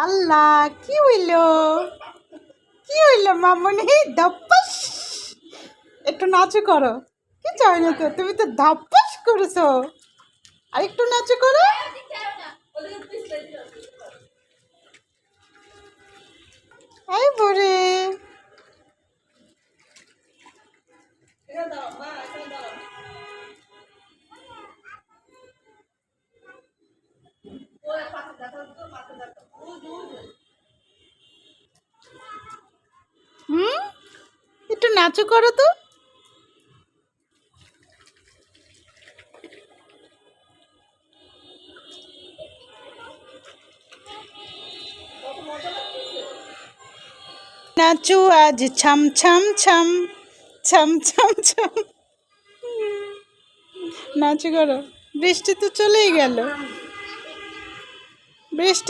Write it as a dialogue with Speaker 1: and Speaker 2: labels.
Speaker 1: আল্লাহ কি হইলো মামুনি ধপ্পাস একটু নাচু করো কি চাই না তো তুমি তো ধপ্পাস করেছো আর একটু নাচু করো এই বরে একটু নাচু করো তো নাচু আজ ছাম ছাম ছাম ছাম ছাম ছাম নাচু করো বৃষ্টি তো চলেই গেল বৃষ্টি